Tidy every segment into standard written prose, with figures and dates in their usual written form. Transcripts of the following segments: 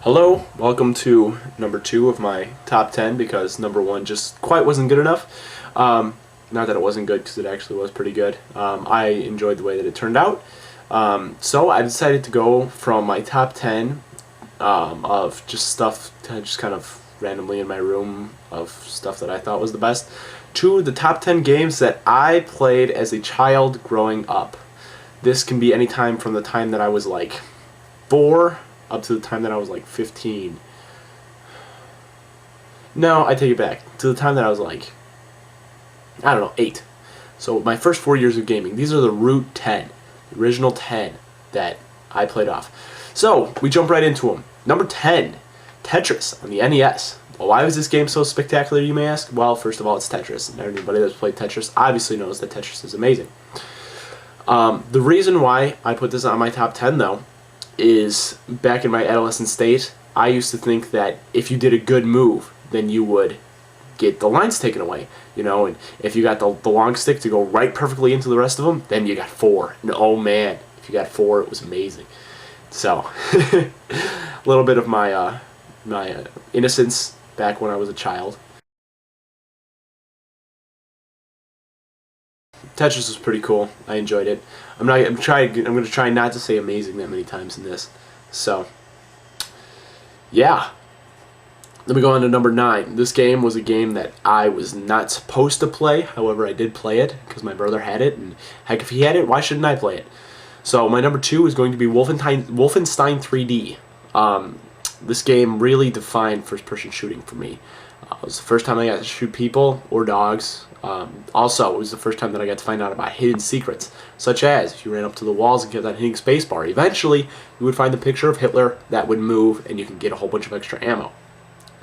Hello, welcome to number 2 of my top 10 because number 1 just quite wasn't good enough. Not that it wasn't good because it actually was pretty good. I enjoyed the way that it turned out. So I decided to go from my top 10 of just stuff just kind of randomly in my room of stuff that I thought was the best to the top 10 games that I played as a child growing up. This can be any time from the time that I was like 4 up to the time that I was like 15. No, I take it back. To the time that I was like, I don't know, 8. So my first 4 years of gaming. These are the root 10. The original 10 that I played off. So, we jump right into them. Number 10, Tetris on the NES. Well, why was this game so spectacular, you may ask? Well, first of all, it's Tetris. And everybody that's played Tetris obviously knows that Tetris is amazing. The reason why I put this on my top 10, though, is back in my adolescent state, I used to think that if you did a good move, then you would get the lines taken away, you know, and if you got the long stick to go right perfectly into the rest of them, then you got 4. And oh man, if you got 4, it was amazing. So, a little bit of my innocence back when I was a child. Tetris was pretty cool. I enjoyed it. I'm going to try not to say amazing that many times in this. So, yeah. Let me go on to number 9. This game was a game that I was not supposed to play. However, I did play it because my brother had it. And heck, if he had it, why shouldn't I play it? So, my number 2 is going to be Wolfenstein 3D. This game really defined first-person shooting for me. It was the first time I got to shoot people or dogs. Also, it was the first time that I got to find out about hidden secrets, such as if you ran up to the walls and kept on hitting spacebar, eventually you would find the picture of Hitler that would move and you can get a whole bunch of extra ammo.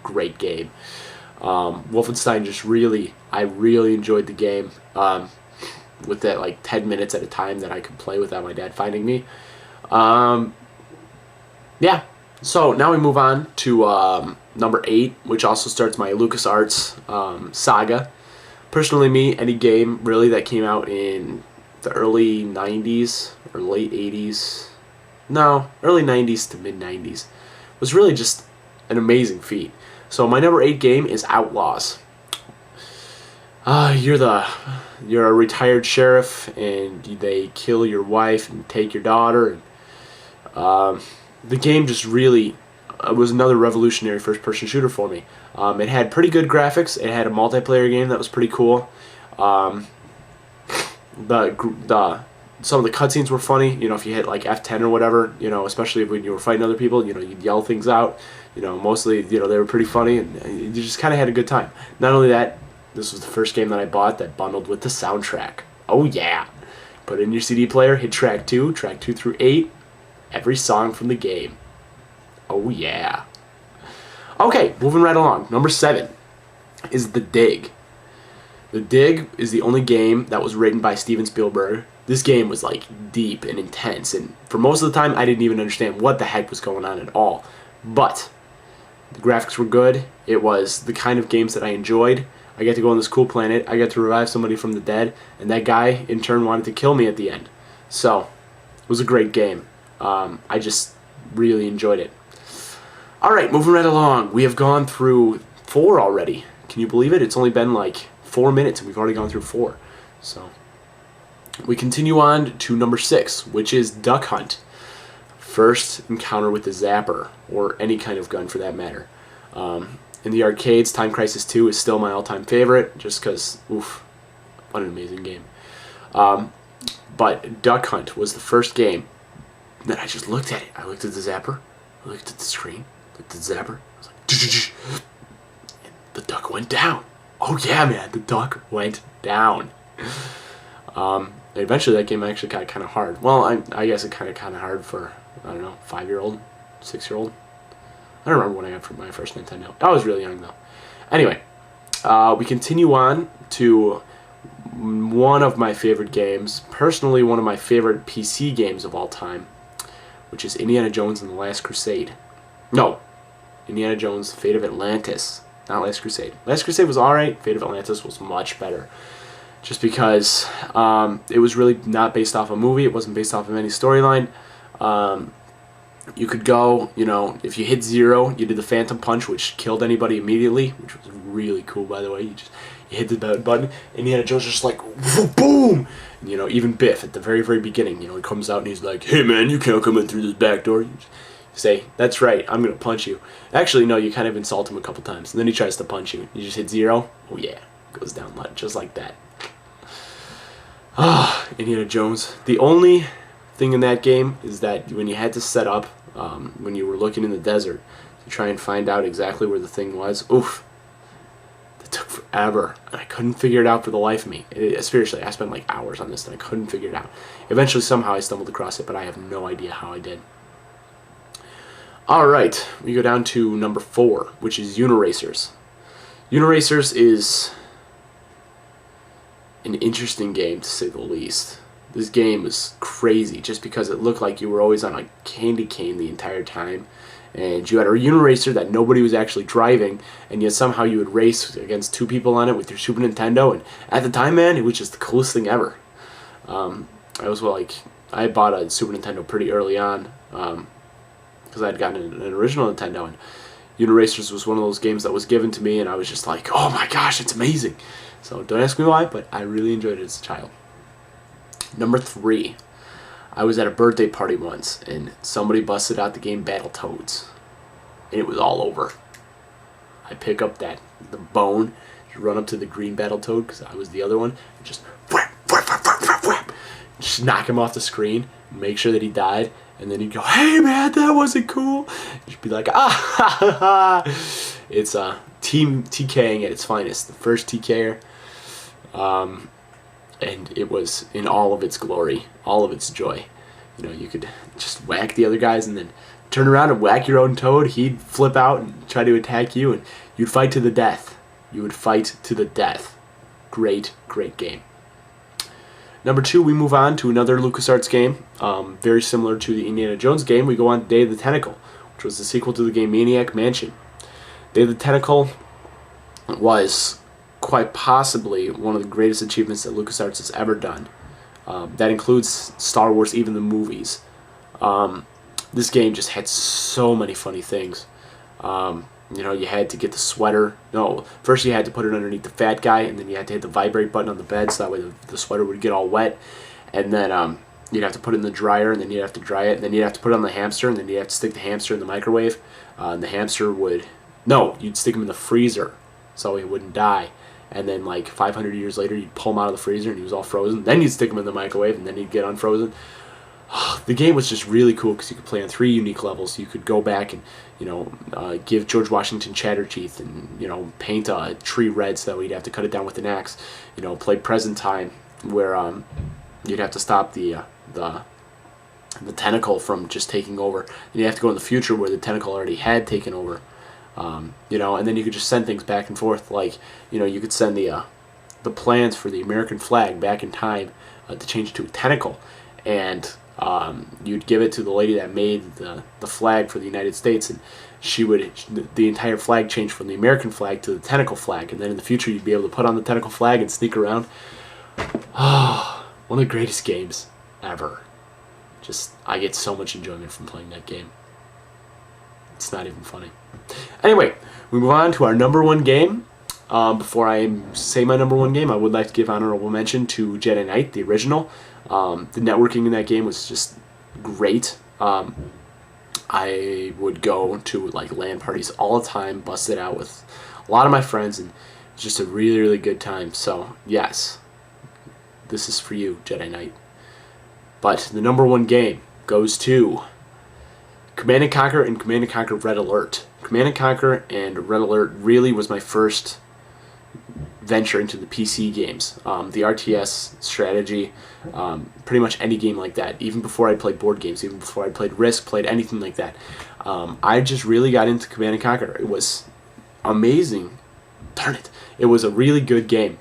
Great game. Wolfenstein I really enjoyed the game with that like 10 minutes at a time that I could play without my dad finding me. Yeah. So now we move on to number 8, which also starts my LucasArts saga. Personally, me, any game really that came out in the early 90s or late 80s, no, early 90s to mid 90s, was really just an amazing feat. So my number 8 game is Outlaws. You're a retired sheriff and they kill your wife and take your daughter. And, the game just really was another revolutionary first-person shooter for me. It had pretty good graphics. It had a multiplayer game that was pretty cool. Some of the cutscenes were funny. You know, if you hit like F10 or whatever, you know, especially when you were fighting other people, you know, you'd yell things out. You know, mostly, you know, they were pretty funny, and you just kind of had a good time. Not only that, this was the first game that I bought that bundled with the soundtrack. Oh yeah! Put it in your CD player, hit track 2 through 8, every song from the game. Oh yeah. Okay, moving right along. Number 7 is The Dig. The Dig is the only game that was written by Steven Spielberg. This game was like deep and intense, and for most of the time I didn't even understand what the heck was going on at all. But the graphics were good. It was the kind of games that I enjoyed. I got to go on this cool planet. I got to revive somebody from the dead, and that guy in turn wanted to kill me at the end. So, it was a great game. I just really enjoyed it. Alright, moving right along. We have gone through 4 already. Can you believe it? It's only been like 4 minutes and we've already gone through 4. So, we continue on to number 6, which is Duck Hunt. First encounter with the Zapper, or any kind of gun for that matter. In the arcades, Time Crisis 2 is still my all-time favorite, just because, oof, what an amazing game. But Duck Hunt was the first game that I just looked at it. I looked at the Zapper, I looked at the screen, looked at the Zapper, I was like, and the duck went down. Oh yeah, man, the duck went down. Eventually that game actually got kind of hard. Well, I guess it kind of hard for, I don't know, 5-year-old, 6-year-old. I don't remember when I got my first Nintendo. I was really young though. Anyway, we continue on to one of my favorite games, personally one of my favorite PC games of all time, which is Indiana Jones and the Last Crusade. No, Indiana Jones, Fate of Atlantis, not Last Crusade. Last Crusade was alright, Fate of Atlantis was much better. Just because it was really not based off a movie, it wasn't based off of any storyline. You could go, if you hit 0, you did the Phantom Punch, which killed anybody immediately, which was really cool, by the way. You hit the button, Indiana Jones just like, boom! And, even Biff at the very, very beginning, he comes out and he's like, hey man, you can't come in through this back door. You say, that's right, I'm going to punch you. Actually, no, you kind of insult him a couple times, and then he tries to punch you. You just hit 0, oh yeah, goes down just like that. Indiana Jones. The only thing in that game is that when you had to set up, when you were looking in the desert to try and find out exactly where the thing was, oof, that took forever. And I couldn't figure it out for the life of me. Seriously, I spent like hours on this and I couldn't figure it out. Eventually, somehow I stumbled across it, but I have no idea how I did. Alright, we go down to number 4, which is Uniracers. Uniracers is an interesting game, to say the least. This game was crazy just because it looked like you were always on a candy cane the entire time. And you had a Uniracer that nobody was actually driving, and yet somehow you would race against 2 people on it with your Super Nintendo. And at the time, man, it was just the coolest thing ever. I bought a Super Nintendo pretty early on because I had gotten an original Nintendo, and Uniracers was one of those games that was given to me, and I was just like, oh my gosh, it's amazing. So don't ask me why, but I really enjoyed it as a child. Number 3, I was at a birthday party once, and somebody busted out the game Battletoads, and it was all over. I pick up the bone, run up to the green Battletoad, because I was the other one, and just whap, whap, whap, whap, whap, whap. Just knock him off the screen, make sure that he died, and then he'd go, hey man, that wasn't cool. You'd be like, ah ha ha ha. It's Team TKing at its finest, the first TKer. And it was in all of its glory, all of its joy. You could just whack the other guys and then turn around and whack your own toad. He'd flip out and try to attack you, and you'd fight to the death. You would fight to the death. Great, great game. Number 2, we move on to another LucasArts game, very similar to the Indiana Jones game. We go on to Day of the Tentacle, which was the sequel to the game Maniac Mansion. Day of the Tentacle was quite possibly one of the greatest achievements that LucasArts has ever done. That includes Star Wars, even the movies. This game just had so many funny things. You had to get the sweater. No, first you had to put it underneath the fat guy, and then you had to hit the vibrate button on the bed so that way the sweater would get all wet. And then you'd have to put it in the dryer, and then you'd have to dry it, and then you'd have to put it on the hamster, and then you'd have to stick the hamster in the microwave. And the hamster would... No, you'd stick him in the freezer so he wouldn't die. And then like 500 years later, you'd pull him out of the freezer and he was all frozen. Then you'd stick him in the microwave and then he'd get unfrozen. The game was just really cool because you could play on 3 unique levels. You could go back and, give George Washington chatter teeth and, paint a tree red so that we'd have to cut it down with an axe. Play present time where you'd have to stop the tentacle from just taking over. And you have to go in the future where the tentacle already had taken over. And then you could just send things back and forth. Like, you could send the plans for the American flag back in time to change it to a tentacle, and you'd give it to the lady that made the flag for the United States, and the entire flag changed from the American flag to the tentacle flag, and then in the future you'd be able to put on the tentacle flag and sneak around. One of the greatest games ever. I get so much enjoyment from playing that game. It's not even funny. Anyway, we move on to our number 1 game. Before I say my number 1 game, I would like to give honorable mention to Jedi Knight, the original. The networking in that game was just great. I would go to LAN parties all the time, bust it out with a lot of my friends, and it was just a really, really good time. So, yes, this is for you, Jedi Knight. But the number 1 game goes to Command & Conquer and Command & Conquer Red Alert. Command & Conquer and Red Alert really was my first venture into the PC games. The RTS strategy, pretty much any game like that. Even before I played board games, even before I played Risk, played anything like that. I just really got into Command & Conquer. It was amazing. Darn it. It was a really good game.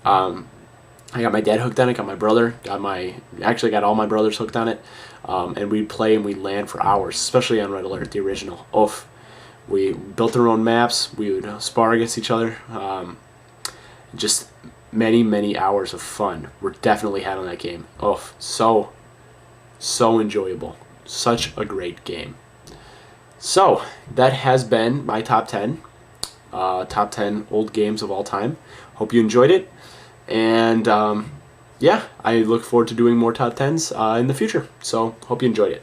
I got my dad hooked on it, got my brother, actually got all my brothers hooked on it. And we'd play and we'd LAN for hours, especially on Red Alert, the original. Oof. We built our own maps, we would spar against each other. Just many, many hours of fun were definitely had on that game. Oof. So enjoyable. Such a great game. So that has been my top 10. Top 10 old games of all time. Hope you enjoyed it. And yeah, I look forward to doing more top 10s in the future. So hope you enjoyed it.